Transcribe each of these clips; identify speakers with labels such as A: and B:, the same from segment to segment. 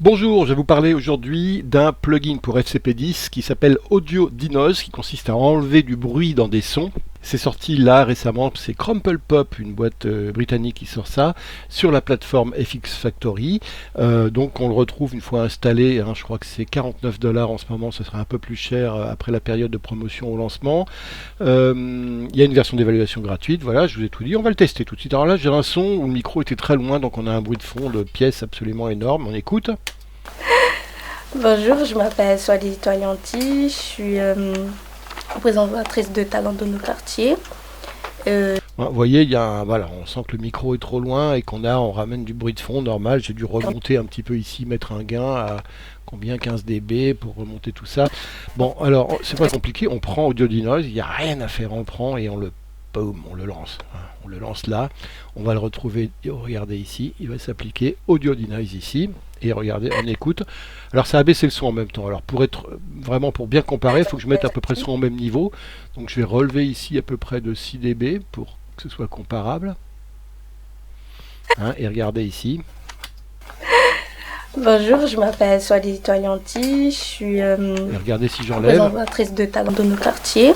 A: Bonjour, je vais vous parler aujourd'hui d'un plugin pour FCP10 qui s'appelle Audio Denoise, qui consiste à enlever du bruit dans des sons. C'est sorti là récemment, c'est Crumple Pop, une boîte britannique qui sort ça, sur la plateforme FX Factory. Donc on le retrouve une fois installé, hein, je crois que c'est 49 $ en ce moment, ce sera un peu plus cher après la période de promotion au lancement. Il y a une version d'évaluation gratuite, voilà, je vous ai tout dit, on va le tester tout de suite. Alors là j'ai un son où le micro était très loin, donc on a un bruit de fond de pièce absolument énorme, on écoute.
B: Bonjour, je m'appelle Swadi Toyanti, je suis présentatrice de talent de nos quartiers.
A: Vous voyez, voilà, on sent que le micro est trop loin et on ramène du bruit de fond normal. J'ai dû remonter un petit peu ici, mettre un gain à combien 15 dB pour remonter tout ça. Bon, alors, c'est pas compliqué, on prend Audio Denoise, il n'y a rien à faire, on prend et boum, on le lance. Hein. On le lance là, on va le retrouver, regardez ici, il va s'appliquer Audio Denoise ici. Et regardez, on écoute. Alors ça a baissé le son en même temps. Alors pour bien comparer, il faut que je mette à peu près le son au même niveau. Donc je vais relever ici à peu près de 6 dB pour que ce soit comparable. Hein, et regardez ici.
B: Bonjour, je m'appelle Swadi Toyanti, je suis
A: Et regardez si j'enlève.
B: présentatrice de talent de nos quartiers.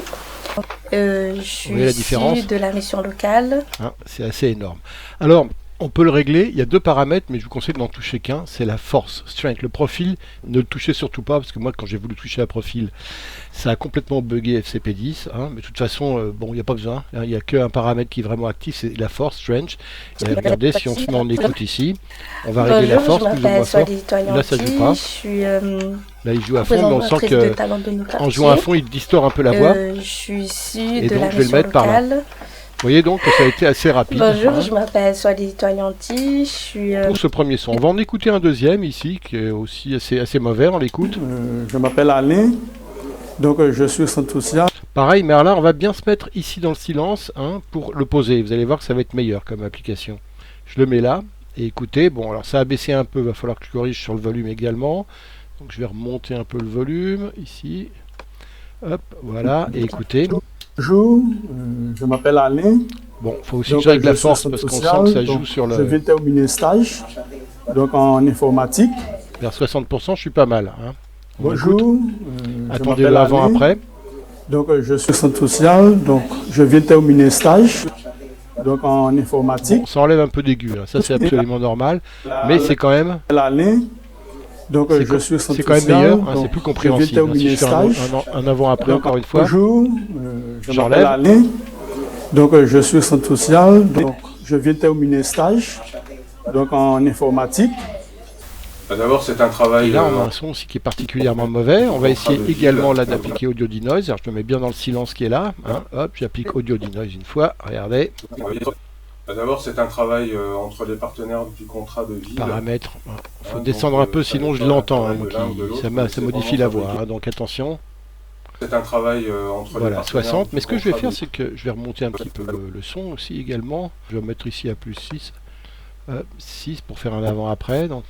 B: Je suis
A: la différence
B: issue de la mission locale.
A: Hein, c'est assez énorme. Alors, on peut le régler, il y a deux paramètres, mais je vous conseille d'en toucher qu'un, c'est la force, strength. Le profil, ne le touchez surtout pas, parce que moi, quand j'ai voulu toucher à profil, ça a complètement bugué FCP10. Hein, mais de toute façon, bon, il n'y a pas besoin, hein, il n'y a qu'un paramètre qui est vraiment actif, c'est la force, strength. Et regardez, si on se met en écoute ici, on va régler la force plus ou moins fort. Là, ça joue pas. Là, il joue à fond, mais on sent qu'en jouant à fond, il distord un peu la voix.
B: Je suis issue
A: et
B: de
A: donc,
B: la
A: je vais le
B: mission
A: mettre par là.
B: locale.
A: Vous voyez donc que ça a été assez rapide.
B: Bonjour,
A: hein,
B: je m'appelle Swadi Toyanti, je suis...
A: pour ce premier son. On va en écouter un deuxième ici, qui est aussi assez mauvais, on l'écoute.
C: Je m'appelle Alain, donc je suis centre social.
A: Pareil, mais alors là, on va bien se mettre ici dans le silence hein, pour le poser. Vous allez voir que ça va être meilleur comme application. Je le mets là, et écoutez, bon, alors ça a baissé un peu, il va falloir que je corrige sur le volume également. Donc je vais remonter un peu le volume, ici. Hop, voilà, et écoutez.
C: Bonjour, je m'appelle Alain.
A: Bon, il faut aussi
C: Donc,
A: que j'aille avec la
C: je suis
A: force,
C: centre
A: parce qu'on
C: social,
A: sent que ça
C: donc
A: joue sur
C: Je viens
A: le...
C: de terminer un stage donc en informatique.
A: Vers 60%, je suis pas mal. Hein. On écoute.
C: Bonjour, je
A: Attendez
C: m'appelle
A: le avant
C: Alain.
A: après.
C: Donc je suis centre social, donc je viens de terminer un stage donc en informatique.
A: Bon, ça enlève un peu d'aigu, là. Ça c'est absolument normal, mais c'est quand même...
C: Alain. Donc je suis centre
A: C'est quand même
C: social,
A: meilleur, hein,
C: donc
A: c'est plus
C: je
A: compréhensible.
C: viens de
A: Hein, si
C: terminer
A: je fais un avant-après
C: Donc,
A: encore une fois,
C: bonjour, je
A: J'enlève.
C: m'appelle Alain. Donc je suis centre social, donc je viens de terminer un stage donc en informatique.
D: D'abord, c'est un travail.
A: et là on a un son aussi qui est particulièrement mauvais. On va essayer également là d'appliquer Audio Denoise. Alors je me mets bien dans le silence qui est là. Hein. Hop, j'applique Audio Denoise une fois. Regardez,
D: D'abord, c'est un travail entre les partenaires du contrat de ville.
A: paramètres. Il faut
D: Hein,
A: descendre
D: donc,
A: un peu,
D: ça
A: sinon
D: n'est
A: je
D: pas
A: l'entends.
D: un
A: Hein,
D: travail de l'un ou de l'autre,
A: ça
D: mais c'est
A: modifie
D: vraiment
A: la voix.
D: fabriqué.
A: Hein, donc attention.
D: C'est un travail entre les
A: Voilà,
D: partenaires.
A: 60. Mais
D: du
A: ce que je vais
D: contrat
A: faire,
D: de-
A: c'est que je vais remonter un petit peu le son aussi également. Je vais mettre ici à plus 6. 6 pour faire un avant-après. Donc,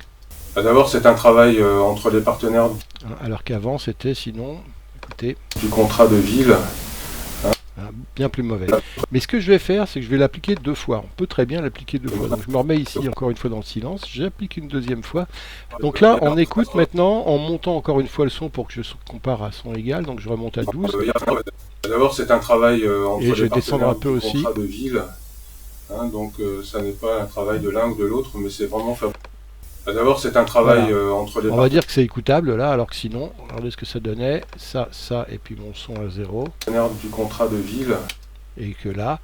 D: D'abord, c'est un travail entre les partenaires
A: hein, alors qu'avant c'était sinon, écoutez,
D: du contrat de ville.
A: bien plus mauvais. Mais ce que je vais faire, c'est que je vais l'appliquer deux fois. On peut très bien l'appliquer deux fois. Donc je me remets ici encore une fois dans le silence. J'applique une deuxième fois. Donc là, on écoute maintenant en montant encore une fois le son pour que je compare à son égal. Donc je remonte à 12.
D: D'abord, c'est un travail entre
A: Et je
D: les
A: vais descendre
D: partenaires
A: un peu
D: du
A: aussi.
D: contrat de ville. Hein, donc, ça n'est pas un travail de l'un ou de l'autre, mais c'est vraiment fabriqué. D'abord, c'est un travail entre les
A: On va dire que c'est écoutable là, alors que sinon, regardez ce que ça donnait. Ça, et puis mon son à 0.
D: partenaires du contrat de ville.
A: Et que là,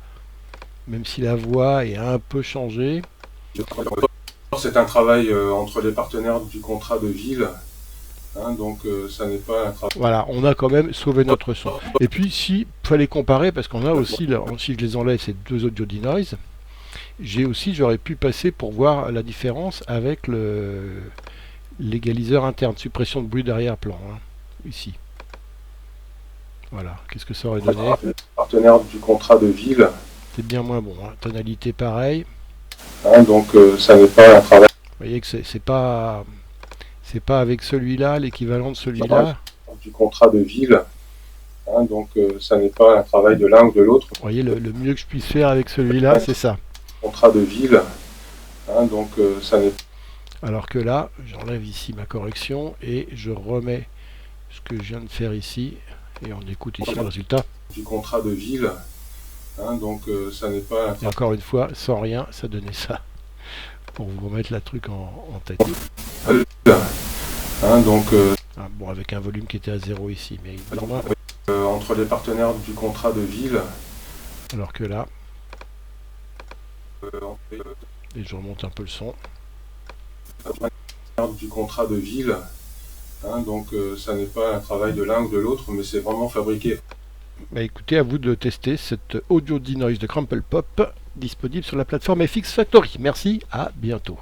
A: même si la voix est un peu changée,
D: C'est un travail entre les partenaires du contrat de ville. Hein, donc, ça n'est pas un travail.
A: voilà, on a quand même sauvé notre son. Et puis, si fallait comparer, parce qu'on a aussi, là, si je les enlève, ces deux Audio Denoise, j'aurais pu passer pour voir la différence avec l'égaliseur interne, suppression de bruit d'arrière-plan, hein, ici. Voilà, qu'est-ce que ça aurait donné?
D: Partenaires du contrat de ville.
A: C'est bien moins bon, hein. Tonalité pareil.
D: Hein, donc, ça n'est pas un travail
A: Vous voyez que c'est pas avec celui-là, l'équivalent de celui-là.
D: du contrat de ville. Hein, donc, ça n'est pas un travail de l'un ou de l'autre.
A: Vous voyez, le mieux que je puisse faire avec celui-là, c'est ça.
D: Contrat de ville. Hein, donc, ça n'est
A: Alors que là, j'enlève ici ma correction et je remets ce que je viens de faire ici. Et on écoute ici le résultat.
D: Du contrat de ville, hein, donc ça n'est pas...
A: Et encore une fois, sans rien, ça donnait ça. Pour vous remettre la truc en tête.
D: Hein, donc,
A: bon, avec un volume qui était à 0 ici, mais
D: entre les partenaires du contrat de ville.
A: Alors que là, et je remonte un peu le son.
D: Du contrat de ville, hein, donc ça n'est pas un travail de l'un ou de l'autre, mais c'est vraiment fabriqué.
A: Bah écoutez, à vous de tester cette Audio Denoise de Crumple Pop, disponible sur la plateforme FX Factory. Merci, à bientôt.